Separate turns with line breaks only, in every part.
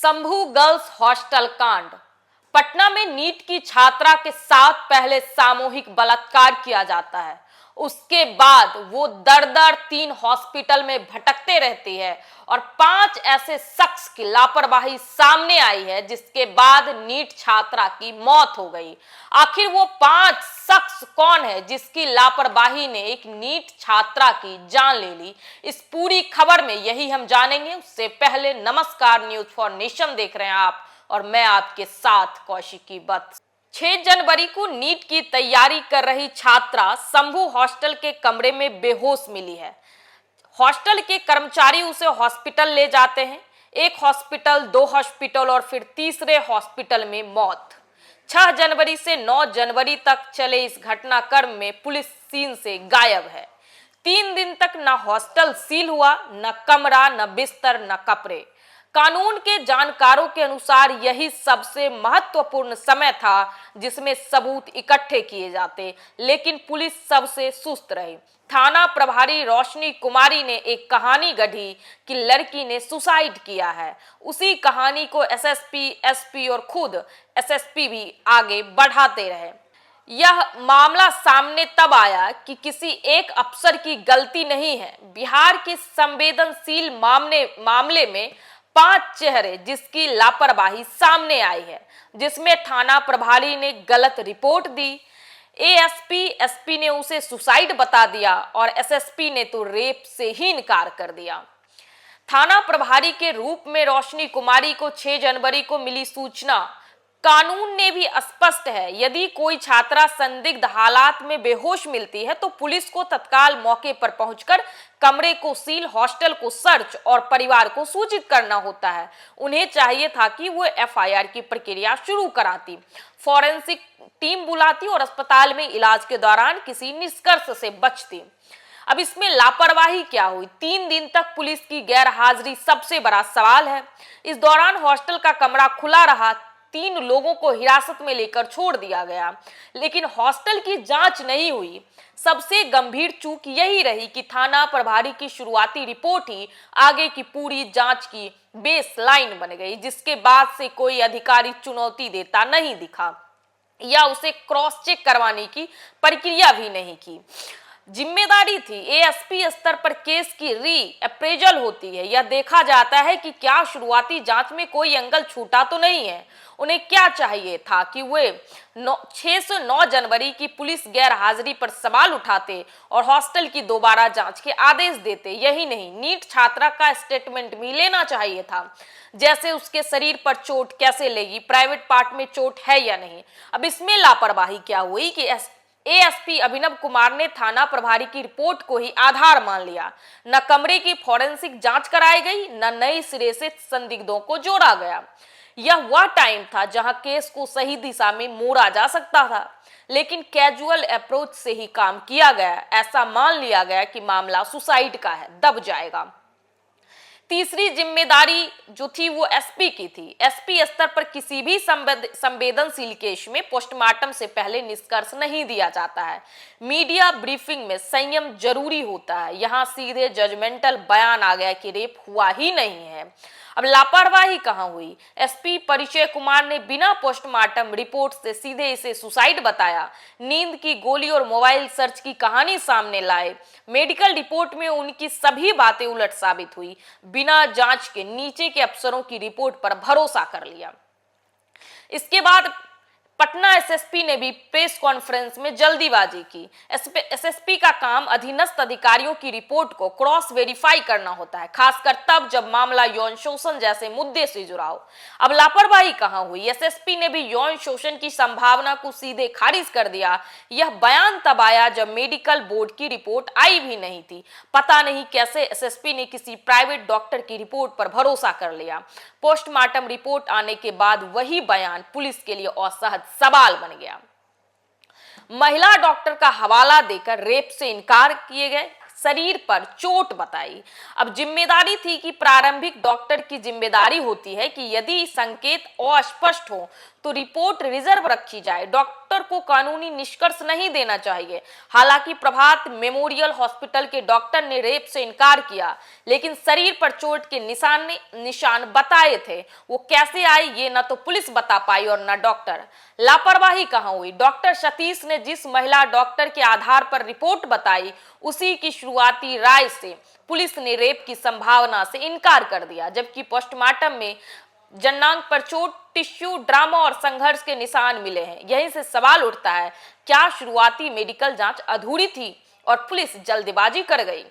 संभू girls hostel कांड। पटना में NEET की छात्रा के साथ पहले सामूहिक बलात्कार किया जाता है, उसके बाद वो दर दर 3 हॉस्पिटल में भटकते रहती है और 5 ऐसे शख्स की लापरवाही सामने आई है जिसके बाद नीट छात्रा की मौत हो गई। आखिर वो 5 शख्स कौन है जिसकी लापरवाही ने एक नीट छात्रा की जान ले ली? इस पूरी खबर में यही हम जानेंगे। उससे पहले नमस्कार, न्यूज फॉर नेशन देख रहे हैं आप और मैं आपके साथ कौशिकी बत्स। 6 जनवरी को नीट की तैयारी कर रही छात्रा संभू हॉस्टल के कमरे में बेहोश मिली है। हॉस्टल के कर्मचारी उसे हॉस्पिटल ले जाते हैं। एक हॉस्पिटल, 2 हॉस्पिटल और फिर तीसरे हॉस्पिटल में मौत। 6 जनवरी से 9 जनवरी तक चले इस घटनाक्रम में पुलिस सीन से गायब है। 3 दिन तक न हॉस्टल सील हुआ, न कमरा, न बिस्तर, न कपड़े। कानून के जानकारों के अनुसार यही सबसे महत्वपूर्ण समय था जिसमें सबूत इकट्ठे किए जाते, लेकिन पुलिस सबसे सुस्त रही। थाना प्रभारी रोशनी कुमारी ने एक कहानी गढ़ी कि लड़की ने सुसाइड किया है। उसी कहानी को एसएसपी, एसपी और खुद एसएसपी भी आगे बढ़ाते रहे। यह मामला सामने तब आया कि किसी एक अफसर की गलती नहीं है। बिहार के संवेदनशील मामले में 5 चेहरे जिसकी लापरवाही सामने आई है, जिसमें थाना प्रभारी ने गलत रिपोर्ट दी, एएसपी, एसपी ने उसे सुसाइड बता दिया और एसएसपी ने तो रेप से ही इनकार कर दिया। थाना प्रभारी के रूप में रोशनी कुमारी को 6 जनवरी को मिली सूचना। कानून ने भी स्पष्ट है, यदि कोई छात्रा संदिग्ध हालात में बेहोश मिलती है तो पुलिस को तत्काल मौके पर पहुंचकर कमरे को सील, हॉस्टल को सर्च और परिवार को सूचित करना होता है। उन्हें चाहिए था कि वो एफआईआर की प्रक्रिया शुरू कराती, फॉरेंसिक टीम बुलाती और अस्पताल में इलाज के दौरान किसी निष्कर्ष से बचती। अब इसमें लापरवाही क्या हुई? 3 दिन तक पुलिस की गैर हाजिरी सबसे बड़ा सवाल है। इस दौरान हॉस्टल का कमरा खुला रहा, 3 लोगों को हिरासत में लेकर छोड़ दिया गया, लेकिन हॉस्टल की जांच नहीं हुई। सबसे गंभीर चूक यही रही कि थाना प्रभारी की शुरुआती रिपोर्ट ही आगे की पूरी जांच की बेसलाइन बन गई, जिसके बाद से कोई अधिकारी चुनौती देता नहीं दिखा या उसे क्रॉस चेक करवाने की प्रक्रिया भी नहीं की। जिम्मेदारी थी एएसपी स्तर पर केस की री अप्रेजल होती है, यह देखा जाता है कि क्या शुरुआती जांच में कोई एंगल छूटा तो नहीं है। उन्हें क्या चाहिए था कि वे 6 से 9 जनवरी की पुलिस गैर हाजिरी पर सवाल उठाते और हॉस्टल की दोबारा जांच के आदेश देते। यही नहीं, नीट छात्रा का स्टेटमेंट भी लेना चाहिए था, जैसे उसके शरीर पर चोट कैसे लगी, प्राइवेट पार्ट में चोट है या नहीं। अब इसमें लापरवाही क्या हुई कि एएसपी अभिनव कुमार ने थाना प्रभारी की रिपोर्ट को ही आधार मान लिया। न कमरे की फॉरेंसिक जांच कराई गई, न नई सिरे से संदिग्धों को जोड़ा गया। यह वह टाइम था जहां केस को सही दिशा में मोड़ा जा सकता था, लेकिन कैजुअल अप्रोच से ही काम किया गया। ऐसा मान लिया गया कि मामला सुसाइड का है, दब जाएगा। तीसरी जिम्मेदारी जो थी वो एसपी की थी। एसपी स्तर पर किसी भी संवेदनशील केस में पोस्टमार्टम से पहले निष्कर्ष नहीं दिया जाता है। मीडिया ब्रीफिंग में संयम जरूरी होता है। यहाँ सीधे जजमेंटल बयान आ गया कि रेप हुआ ही नहीं है। अब लापरवाही कहाँ हुई? एसपी परिचय कुमार ने बिना पोस्टमार्टम रिपोर्ट से सीधे इसे सुसाइड बताया। नींद की गोली और मोबाइल सर्च की कहानी सामने लाए। मेडिकल रिपोर्ट में उनकी सभी बातें उलट साबित हुई। बिना जांच के नीचे के अफसरों की रिपोर्ट पर भरोसा कर लिया। इसके बाद पटना एसएसपी ने भी प्रेस कॉन्फ्रेंस में जल्दीबाजी की। एसएसपी का काम अधीनस्थ अधिकारियों की रिपोर्ट को क्रॉस वेरीफाई करना होता है, खासकर तब जब मामला यौन शोषण जैसे मुद्दे से जुड़ा हो। अब लापरवाही कहां हुई? एसएसपी ने भी यौन शोषण की संभावना को सीधे खारिज कर दिया। यह बयान तब आया जब मेडिकल बोर्ड की रिपोर्ट आई भी नहीं थी। पता नहीं कैसे एसएसपी ने किसी प्राइवेट डॉक्टर की रिपोर्ट पर भरोसा कर लिया। पोस्टमार्टम रिपोर्ट आने के बाद वही बयान पुलिस के लिए असहज सवाल बन गया। महिला डॉक्टर का हवाला देकर रेप से इनकार किए गए, शरीर पर चोट बताई। अब जिम्मेदारी थी कि प्रारंभिक डॉक्टर की जिम्मेदारी होती है कि यदि संकेत अस्पष्ट हो तो रिपोर्ट रिजर्व रखी जाए। डॉक्टर डॉक्टर को कानूनी निष्कर्ष नहीं देना चाहिए। हालांकि प्रभात मेमोरियल हॉस्पिटल के डॉक्टर ने रेप से इनकार किया, लेकिन शरीर पर चोट के निशान बताए थे। वो कैसे आई ये न तो पुलिस बता पाई और न डॉक्टर। लापरवाही कहां हुई? डॉक्टर सतीश ने जिस महिला डॉक्टर के आधार पर रिपोर्ट बताई, उसी की शुरुआती राय से पुलिस ने रेप की संभावना से इनकार कर दिया, जबकि पोस्टमार्टम में जननांग पर चोट, टिश्यू, ड्रामा और संघर्ष के निशान मिले हैं। यहीं से सवाल उठता है, क्या शुरुआती मेडिकल जांच अधूरी थी और पुलिस जल्दबाजी कर गई?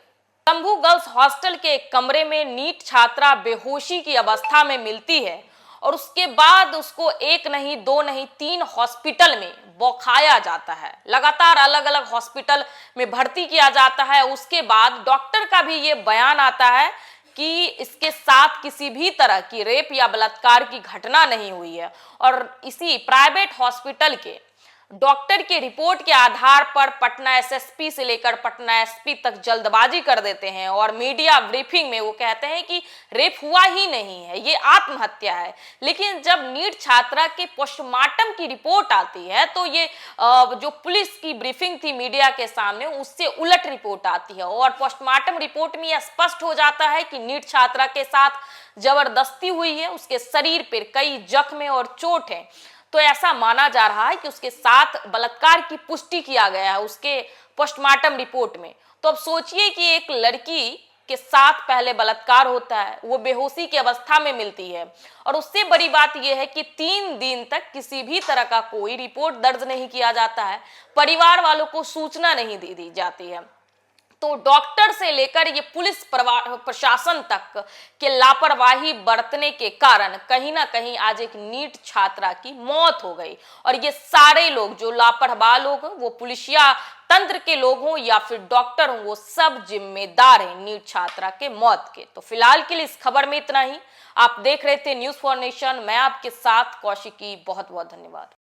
शंभू गर्ल्स हॉस्टल के एक कमरे में नीट छात्रा बेहोशी की अवस्था में मिलती है और उसके बाद उसको एक नहीं, दो नहीं, 3 हॉस्पिटल में बौखाया जाता है। लगातार अलग अलग हॉस्पिटल में भर्ती किया जाता है। उसके बाद डॉक्टर का भी ये बयान आता है कि इसके साथ किसी भी तरह की रेप या बलात्कार की घटना नहीं हुई है। और इसी प्राइवेट हॉस्पिटल के डॉक्टर की रिपोर्ट के आधार पर पटना एसएसपी से लेकर पटना एसपी तक जल्दबाजी कर देते हैं और मीडिया ब्रीफिंग में वो कहते हैं कि रेप हुआ ही नहीं है, ये आत्महत्या है। लेकिन जब नीट छात्रा के पोस्टमार्टम की रिपोर्ट आती है तो ये जो पुलिस की ब्रीफिंग थी मीडिया के सामने, उससे उलट रिपोर्ट आती है और पोस्टमार्टम रिपोर्ट में यह स्पष्ट हो जाता है कि नीट छात्रा के साथ जबरदस्ती हुई है, उसके शरीर पर कई जख्म और चोट है। तो ऐसा माना जा रहा है कि उसके साथ बलात्कार की पुष्टि किया गया है उसके पोस्टमार्टम रिपोर्ट में। तो अब सोचिए कि एक लड़की के साथ पहले बलात्कार होता है, वो बेहोशी की अवस्था में मिलती है और उससे बड़ी बात यह है कि 3 दिन तक किसी भी तरह का कोई रिपोर्ट दर्ज नहीं किया जाता है, परिवार वालों को सूचना नहीं दी जाती है। तो डॉक्टर से लेकर ये पुलिस प्रशासन तक के लापरवाही बरतने के कारण कहीं ना कहीं आज एक नीट छात्रा की मौत हो गई। और ये सारे लोग जो लापरवाह लोग, वो पुलिसिया तंत्र के लोग हों या फिर डॉक्टर हों, वो सब जिम्मेदार हैं नीट छात्रा के मौत के। तो फिलहाल के लिए इस खबर में इतना ही। आप देख रहे थे न्यूज़ फॉर नेशन, मैं आपके साथ कौशिकी। बहुत बहुत धन्यवाद।